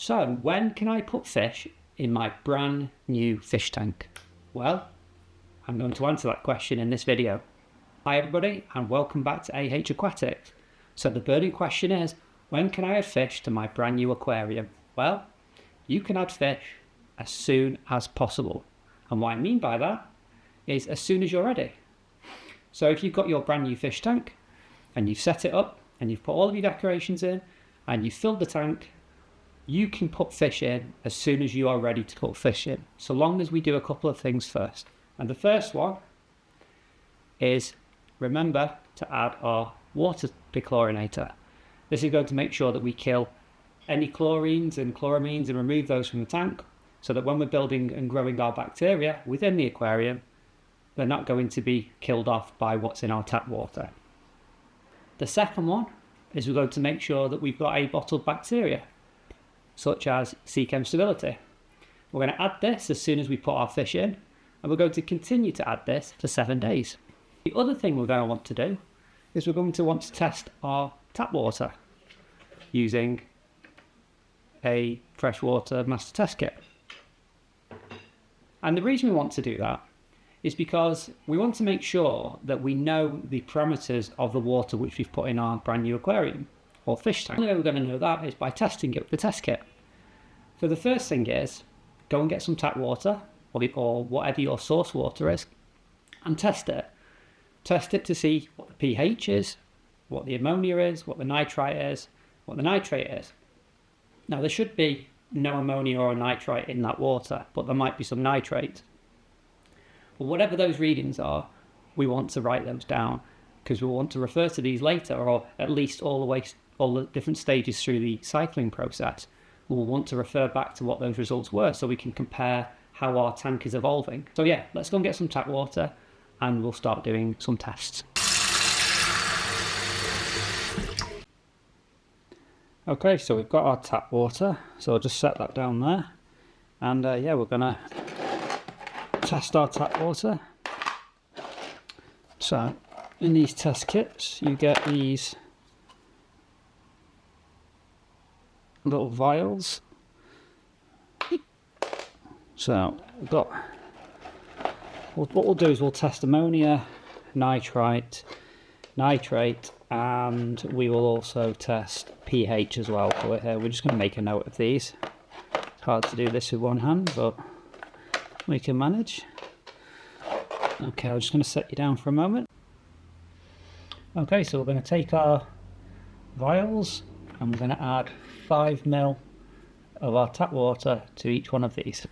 So when can I put fish in my brand new fish tank? Well, I'm going to answer that question in this video. Hi everybody and welcome back to Aquatic. So the burning question is, when can I add fish to my brand new aquarium? Well, you can add fish as soon as possible. And what I mean by that is as soon as you're ready. So if you've got your brand new fish tank and you've set it up and you've put all of your decorations in and you've filled the tank, you can put fish in as soon as you are ready to put fish in, so long as we do a couple of things first. And the first one is, remember to add our water dechlorinator. This is going to make sure that we kill any chlorines and chloramines and remove those from the tank, so that when we're building and growing our bacteria within the aquarium, they're not going to be killed off by what's in our tap water. The second one is we're going to make sure that we've got a bottled bacteria, such as sea chem stability. We're going to add this as soon as we put our fish in, and we're going to continue to add this for 7 days. The other thing we're going to want to do is we're going to want to test our tap water using a freshwater master test kit. And the reason we want to do that is because we want to make sure that we know the parameters of the water which we've put in our brand new aquarium or fish tank. The only way we're going to know that is by testing it with the test kit. So the first thing is, go and get some tap water or whatever your source water is and test it. Test it to see what the pH is, what the ammonia is, what the nitrite is, what the nitrate is. Now there should be no ammonia or nitrite in that water, but there might be some nitrate. Well, whatever those readings are, we want to write those down because we want to refer to these later, or at least all the different stages through the cycling process. We'll want to refer back to what those results were so we can compare how our tank is evolving. So yeah, let's go and get some tap water and we'll start doing some tests. Okay, so we've got our tap water, so I'll just set that down there. And yeah, we're gonna test our tap water. So in these test kits, you get these little vials. So we've got, what we'll do is we'll test ammonia, nitrite, nitrate, and we will also test pH as well for it here. We're just going to make a note of these. It's hard to do this with one hand, but we can manage. Okay, I'm just going to set you down for a moment. Okay, so we're going to take our vials and we're going to add 5 ml of our tap water to each one of these.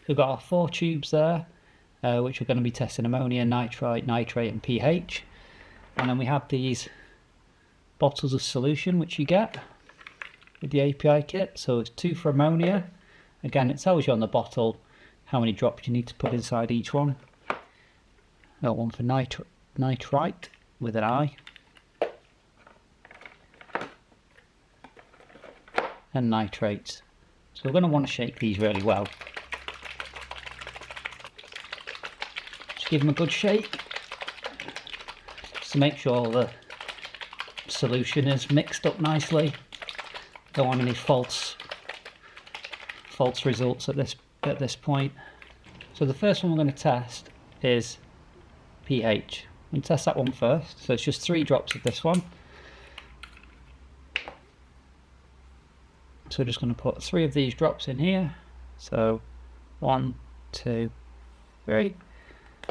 We've got our 4 tubes there, which we're going to be testing ammonia, nitrite, nitrate and pH. And then we have these bottles of solution which you get with the API kit. So it's 2 for ammonia. Again, it tells you on the bottle how many drops you need to put inside each one. Got 1 for nitrite with an I. And nitrates. So we're going to want to shake these really well. Give them a good shake just to make sure the solution is mixed up nicely. Don't want any false results at this point. So the first one we're going to test is pH. We'll test that one first. So it's just 3 drops of this one. So we're just going to put 3 of these drops in here. So 1, 2, 3.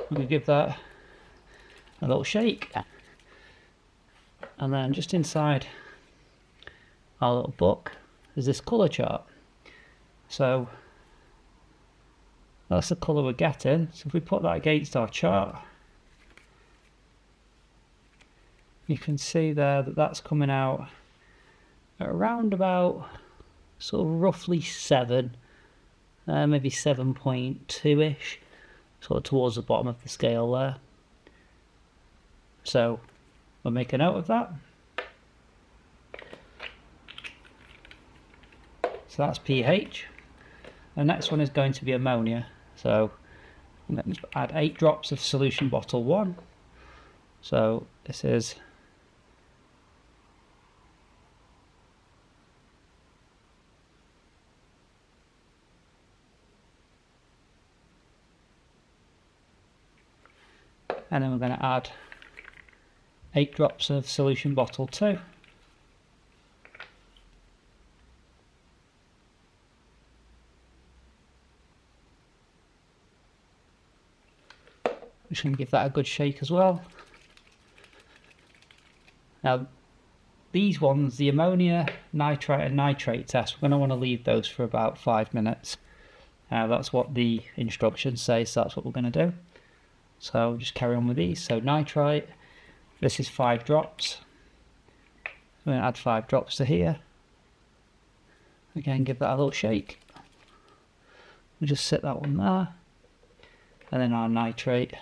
We'll give that a little shake, and then just inside our little book is this colour chart. So that's the colour we're getting. So if we put that against our chart, you can see there that that's coming out at around about sort of roughly 7, maybe 7.2ish. Sort of towards the bottom of the scale there. So we'll make a note of that. So so that's pH. The next one is going to be ammonia. So let me add 8 drops of solution bottle 1. So this is and then we're going to add 8 drops of solution bottle 2. We should give that a good shake as well. Now these ones, the ammonia, nitrite and nitrate test, we're going to want to leave those for about 5 minutes. That's what the instructions say, so that's what we're going to do. So just carry on with these. So nitrite, this is 5 drops. We're going to add 5 drops to here. Again, give that a little shake. We'll just set that one there. And then our nitrate.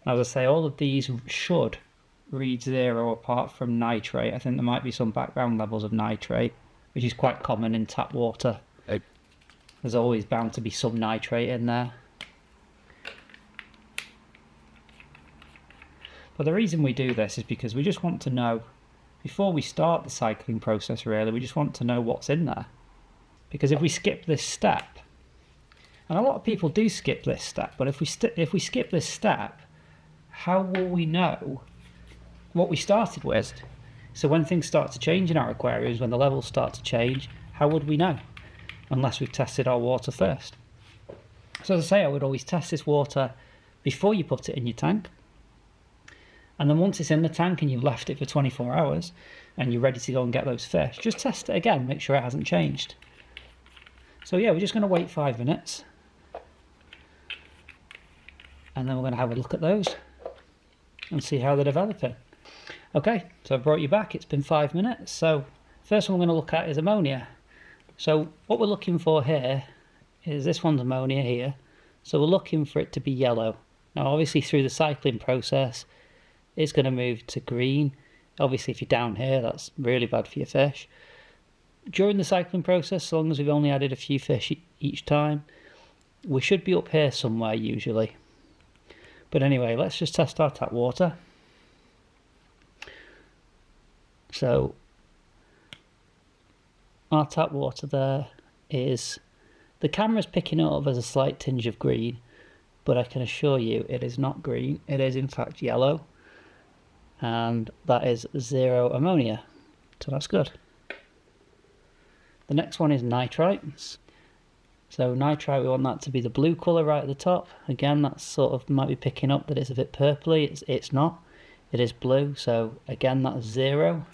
As I say, all of these should read 0 apart from nitrate. I think there might be some background levels of nitrate, which is quite common in tap water. Hey. There's always bound to be some nitrate in there. But the reason we do this is because we just want to know, before we start the cycling process really, we just want to know what's in there. Because if we skip this step, and a lot of people do skip this step, but if we skip this step, how will we know what we started with? So when things start to change in our aquariums, when the levels start to change, how would we know? Unless we've tested our water first. So as I say, I would always test this water before you put it in your tank. And then once it's in the tank and you've left it for 24 hours and you're ready to go and get those fish, just test it again, make sure it hasn't changed. So yeah, we're just going to wait 5 minutes. And then we're going to have a look at those and see how they're developing. Okay, so I've brought you back. It's been 5 minutes. So first one we're going to look at is ammonia. So what we're looking for here is this one's ammonia here. So we're looking for it to be yellow. Now obviously through the cycling process, it's going to move to green. Obviously if you're down here, that's really bad for your fish. During the cycling process, as long as we've only added a few fish each time, we should be up here somewhere usually. But anyway, let's just test our tap water. So our tap water there is, the camera's picking it up as a slight tinge of green, but I can assure you it is not green. It is in fact yellow. And that is 0 ammonia, so that's good. The next one is nitrite. So nitrite, we want that to be the blue colour right at the top. Again, that sort of might be picking up that it's a bit purpley. It's not. It is blue, so again that's 0.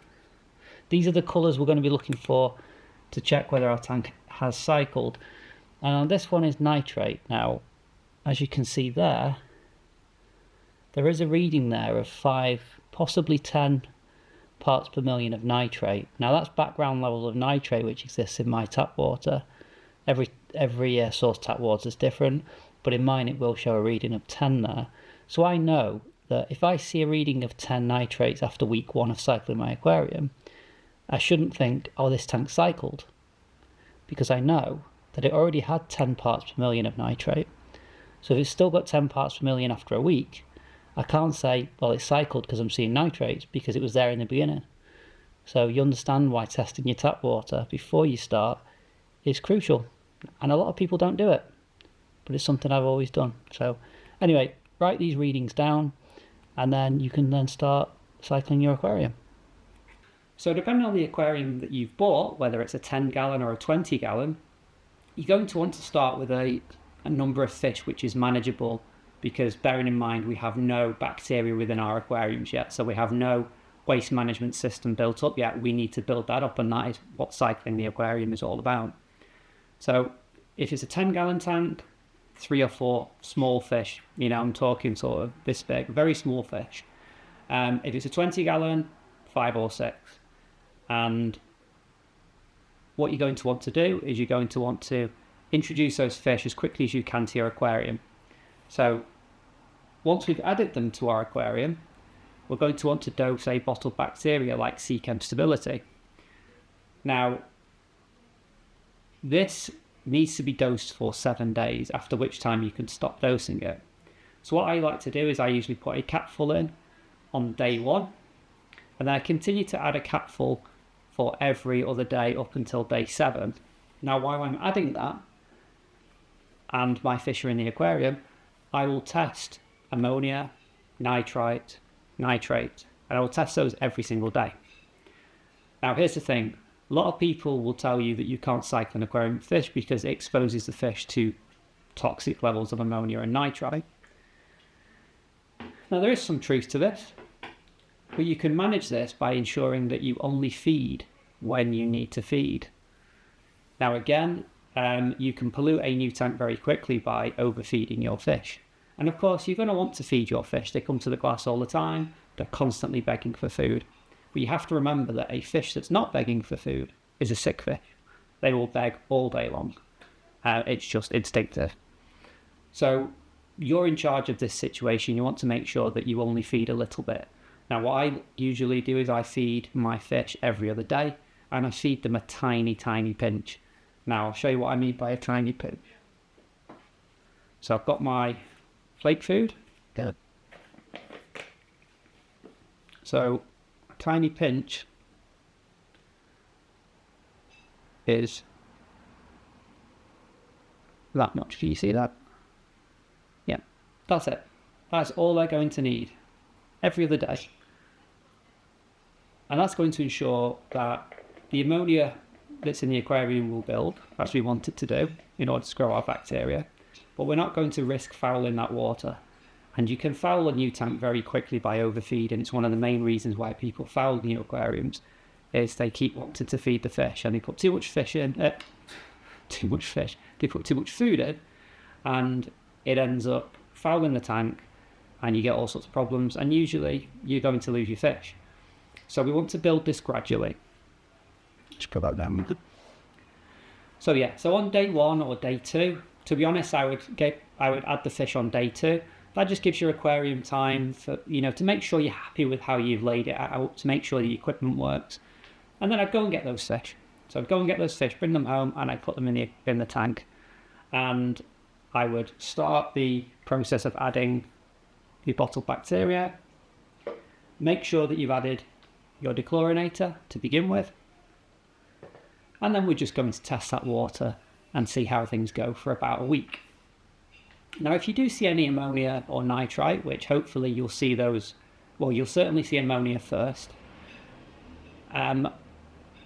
These are the colours we're going to be looking for to check whether our tank has cycled. And this one is nitrate. Now, as you can see there is a reading there of 5, possibly 10 parts per million of nitrate. Now that's background level of nitrate which exists in my tap water. Every source tap water is different, but in mine it will show a reading of 10 there. So I know that if I see a reading of 10 nitrates after week 1 of cycling my aquarium, I shouldn't think, oh, this tank cycled, because I know that it already had 10 parts per million of nitrate. So if it's still got 10 parts per million after a week, I can't say, well, it's cycled because I'm seeing nitrates, because it was there in the beginning. So you understand why testing your tap water before you start is crucial. And a lot of people don't do it, but it's something I've always done. So anyway, write these readings down and then you can then start cycling your aquarium. So depending on the aquarium that you've bought, whether it's a 10 gallon or a 20 gallon, you're going to want to start with a number of fish which is manageable, because bearing in mind we have no bacteria within our aquariums yet, so we have no waste management system built up yet. We need to build that up, and that is what cycling the aquarium is all about. So if it's a 10 gallon tank, 3 or 4 small fish, I'm talking sort of this big, very small fish. If it's a 20 gallon, 5 or 6. And what you're going to want to do is you're going to want to introduce those fish as quickly as you can to your aquarium. So once we've added them to our aquarium, we're going to want to dose a bottled bacteria like Sea Chem Stability. Now, this needs to be dosed for 7 days, after which time you can stop dosing it. So what I like to do is I usually put a capful in on day 1, and then I continue to add a capful for every other day up until day 7. Now, while I'm adding that, and my fish are in the aquarium, I will test ammonia, nitrite, nitrate, and I will test those every single day. Now, here's the thing. A lot of people will tell you that you can't cycle an aquarium fish because it exposes the fish to toxic levels of ammonia and nitrite. Now, there is some truth to this, but you can manage this by ensuring that you only feed when you need to feed. Now, again, you can pollute a new tank very quickly by overfeeding your fish. And of course, you're going to want to feed your fish. They come to the glass all the time. They're constantly begging for food. But you have to remember that a fish that's not begging for food is a sick fish. They will beg all day long. It's just instinctive. So you're in charge of this situation. You want to make sure that you only feed a little bit. Now, what I usually do is I feed my fish every other day, and I feed them a tiny, tiny pinch. Now, I'll show you what I mean by a tiny pinch. So I've got my flake food. Good. So a tiny pinch is that much. Can you see that? Yeah, that's it. That's all they're going to need every other day. And that's going to ensure that the ammonia that's in the aquarium will build, as we want it to do, in order to grow our bacteria. But we're not going to risk fouling that water. And you can foul a new tank very quickly by overfeeding. It's one of the main reasons why people foul new aquariums, is they keep wanting to feed the fish and they put too much fish in, they put too much food in, and it ends up fouling the tank, and you get all sorts of problems, and usually you're going to lose your fish. So we want to build this gradually. Just put that down. So yeah, so on day 1 or day 2, to be honest, I would add the fish on day 2. That just gives your aquarium time for, to make sure you're happy with how you've laid it out, to make sure the equipment works. And then I'd go and get those fish. So I'd go and get those fish, bring them home, and I'd put them in the tank. And I would start the process of adding the bottled bacteria. Make sure that you've added your dechlorinator to begin with. And then we're just going to test that water and see how things go for about a week. Now, if you do see any ammonia or nitrite, which hopefully you'll see those, well, you'll certainly see ammonia first,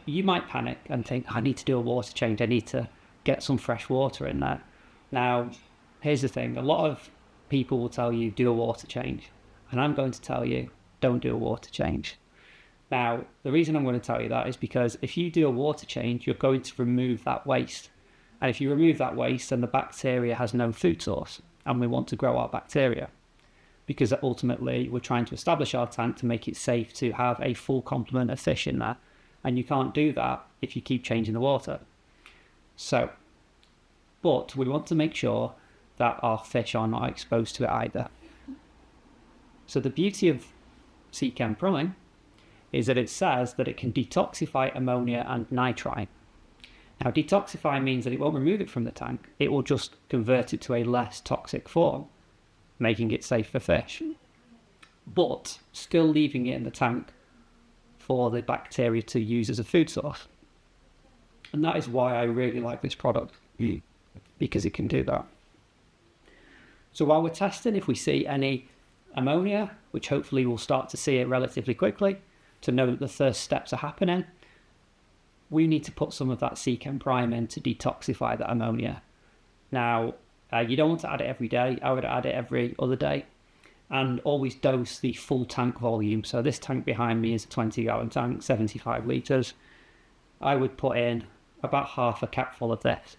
you might panic and think, I need to do a water change. I need to get some fresh water in there. Now, here's the thing. A lot of people will tell you, do a water change. And I'm going to tell you, don't do a water change. Now, the reason I'm going to tell you that is because if you do a water change, you're going to remove that waste. And if you remove that waste, then the bacteria has no food source. And we want to grow our bacteria. Because ultimately, we're trying to establish our tank to make it safe to have a full complement of fish in there. And you can't do that if you keep changing the water. So, but we want to make sure that our fish are not exposed to it either. So the beauty of Seachem Prolling is that it says that it can detoxify ammonia and nitrite. Now, detoxify means that it won't remove it from the tank. It will just convert it to a less toxic form, making it safe for fish, but still leaving it in the tank for the bacteria to use as a food source. And that is why I really like this product, because it can do that. So while we're testing, if we see any ammonia, which hopefully we'll start to see it relatively quickly, to know that the first steps are happening, we need to put some of that Seachem Prime in to detoxify that ammonia. Now, you don't want to add it every day. I would add it every other day, and always dose the full tank volume. So this tank behind me is a 20-gallon tank, 75 litres. I would put in about half a capful of this,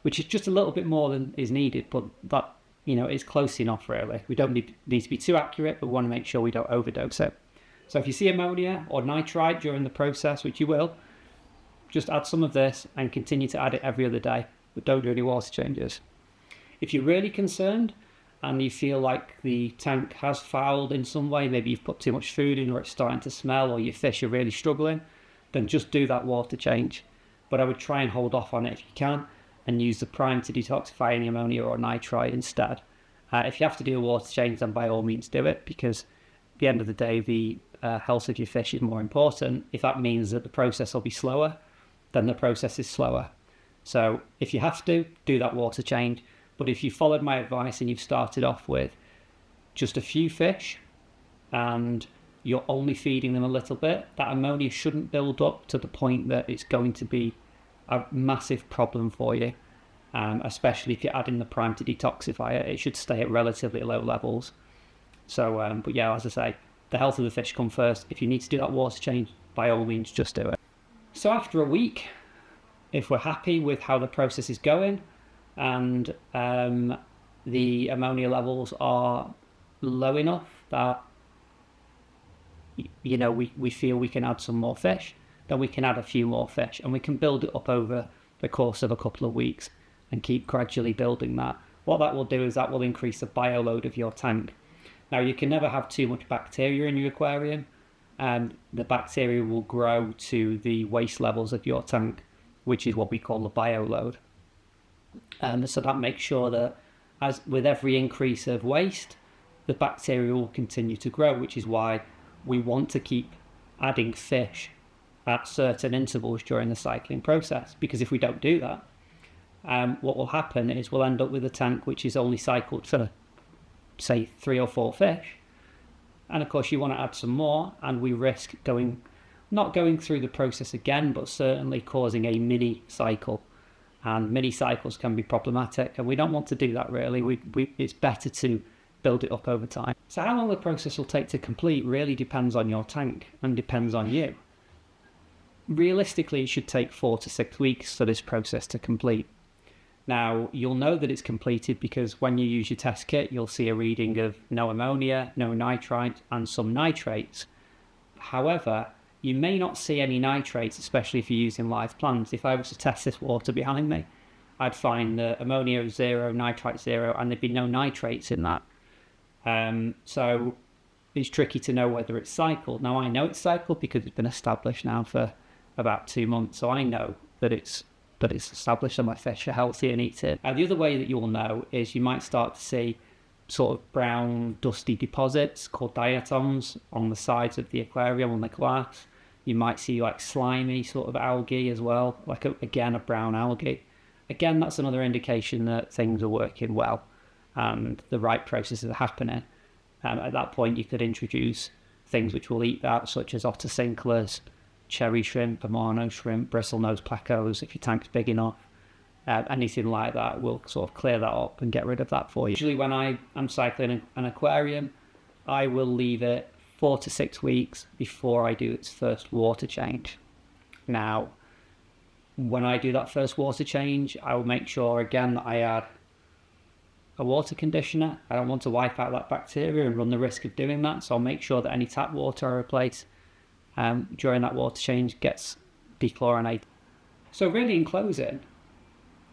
which is just a little bit more than is needed, but that, is close enough really. We don't need to be too accurate, but we want to make sure we don't overdose it. So if you see ammonia or nitrite during the process, which you will, just add some of this and continue to add it every other day, but don't do any water changes. If you're really concerned and you feel like the tank has fouled in some way, maybe you've put too much food in or it's starting to smell or your fish are really struggling, then just do that water change. But I would try and hold off on it if you can, and use the prime to detoxify any ammonia or nitrite instead. If you have to do a water change, then by all means do it, because at the end of the day, the health of your fish is more important. If that means that the process will be slower, then the process is slower. So if you have to, do that water change. But if you followed my advice and you've started off with just a few fish and you're only feeding them a little bit, that ammonia shouldn't build up to the point that it's going to be a massive problem for you, especially if you're adding the prime to detoxify it. It should stay at relatively low levels. So, but yeah, as I say, the health of the fish come first. If you need to do that water change, by all means, just do it. So after a week, if we're happy with how the process is going and the ammonia levels are low enough that we feel we can add some more fish, then we can add a few more fish, and we can build it up over the course of a couple of weeks and keep gradually building that. What that will do is that will increase the bioload of your tank. Now, you can never have too much bacteria in your aquarium, and the bacteria will grow to the waste levels of your tank, which is what we call the bioload. So that makes sure that as with every increase of waste, the bacteria will continue to grow, which is why we want to keep adding fish at certain intervals during the cycling process. Because if we don't do that, what will happen is we'll end up with a tank which is only cycled for, say, 3 or 4 fish. And of course you want to add some more, and we risk not going through the process again, but certainly causing a mini cycle. And mini cycles can be problematic, and we don't want to do that really. It's better to build it up over time. So how long the process will take to complete really depends on your tank and depends on you. Realistically, it should take 4 to 6 weeks for this process to complete. Now, you'll know that it's completed because when you use your test kit, you'll see a reading of no ammonia, no nitrite, and some nitrates. However, you may not see any nitrates, especially if you're using live plants. If I was to test this water behind me, I'd find the ammonia 0, nitrite 0, and there'd be no nitrates in that. So it's tricky to know whether it's cycled. Now, I know it's cycled because it's been established now for about 2 months, so I know that it's established and my fish are healthy and eat it. The other way that you will know is you might start to see sort of brown dusty deposits called diatoms on the sides of the aquarium, on the glass. You might see like slimy sort of algae as well, like again a brown algae. Again, that's another indication that things are working well and the right processes are happening. At that point you could introduce things which will eat that, such as otter cinclers, cherry shrimp, amano shrimp, bristlenose plecos if your tank's big enough. Anything like that will sort of clear that up and get rid of that for you. Usually when I am cycling an aquarium, I will leave it 4 to 6 weeks before I do its first water change. Now, when I do that first water change, I will make sure again that I add a water conditioner. I don't want to wipe out that bacteria and run the risk of doing that, so I'll make sure that any tap water I replace during that water change gets dechlorinated. So really, in closing,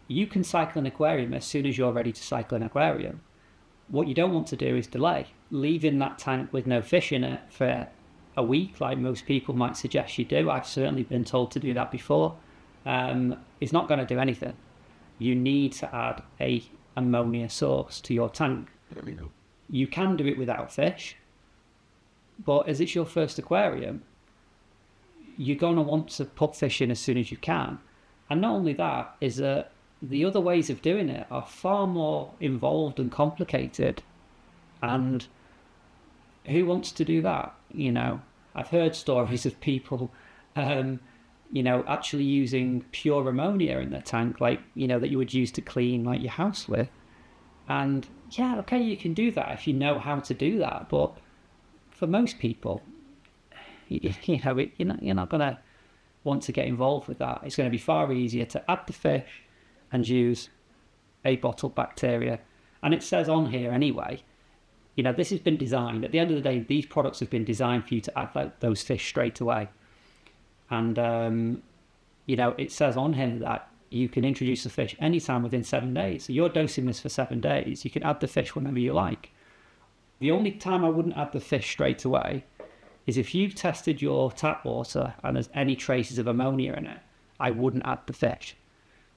you can cycle an aquarium as soon as you're ready to cycle an aquarium. What you don't want to do is delay. Leaving that tank with no fish in it for a week, like most people might suggest you do, I've certainly been told to do that before, is not going to do anything. You need to add a ammonia source to your tank. There we go. You can do it without fish, but as it's your first aquarium, you're going to want to put fish in as soon as you can. And not only that, is that the other ways of doing it are far more involved and complicated. And who wants to do that? I've heard stories of people, actually using pure ammonia in their tank, like, that you would use to clean like your house with. And yeah, okay, you can do that if you know how to do that. But for most people, you're not going to want to get involved with that. It's going to be far easier to add the fish and use a bottled bacteria. And it says on here anyway, this has been designed, at the end of the day, these products have been designed for you to add those fish straight away. And, it says on here that you can introduce the fish anytime within 7 days. So you're dosing this for 7 days. You can add the fish whenever you like. The only time I wouldn't add the fish straight away is if you've tested your tap water and there's any traces of ammonia in it, I wouldn't add the fish,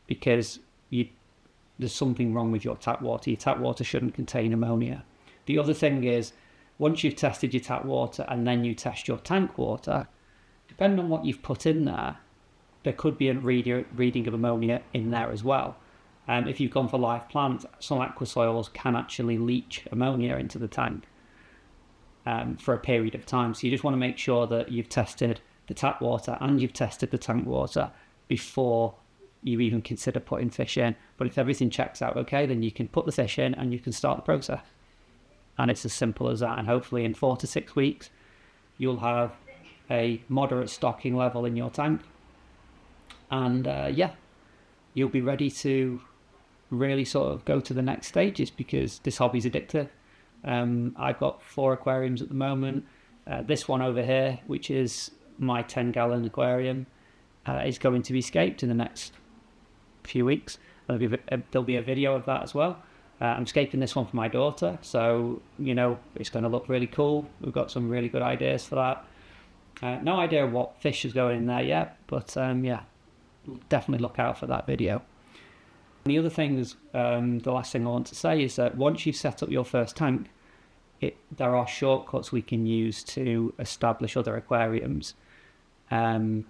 because there's something wrong with your tap water. Your tap water shouldn't contain ammonia. The other thing is, once you've tested your tap water and then you test your tank water, depending on what you've put in there, there could be a reading of ammonia in there as well. If you've gone for live plants, some aquasoils can actually leach ammonia into the tank for a period of time. So you just want to make sure that you've tested the tap water and you've tested the tank water before you even consider putting fish in. But if everything checks out okay, then you can put the fish in and you can start the process. And it's as simple as that. And hopefully in 4 to 6 weeks, you'll have a moderate stocking level in your tank. And you'll be ready to really sort of go to the next stages, because this hobby's addictive. I've got 4 aquariums at the moment. This one over here, which is my 10-gallon aquarium, is going to be scaped in the next few weeks. There'll be a video of that as well. I'm scaping this one for my daughter, so it's going to look really cool. We've got some really good ideas for that. No idea what fish is going in there yet, but definitely look out for that video. The other thing is, the last thing I want to say is that once you've set up your first tank, there are shortcuts we can use to establish other aquariums. I'll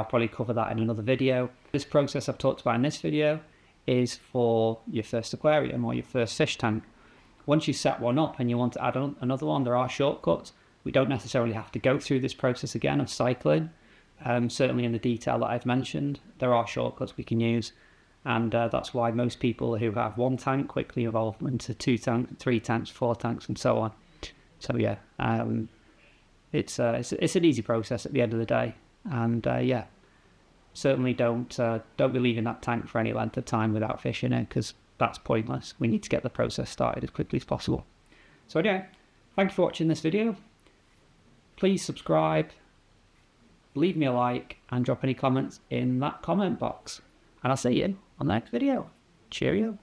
probably cover that in another video. This process I've talked about in this video is for your first aquarium or your first fish tank. Once you set one up and you want to add another one, there are shortcuts. We don't necessarily have to go through this process again of cycling. Certainly in the detail that I've mentioned, there are shortcuts we can use. And that's why most people who have 1 tank quickly evolve into 2 tanks, 3 tanks, 4 tanks, and so on. So yeah, it's an easy process at the end of the day. And certainly don't be leaving that tank for any length of time without fish in it, because that's pointless. We need to get the process started as quickly as possible. So anyway, thank you for watching this video. Please subscribe, leave me a like, and drop any comments in that comment box. And I'll see you on the next video. Cheerio.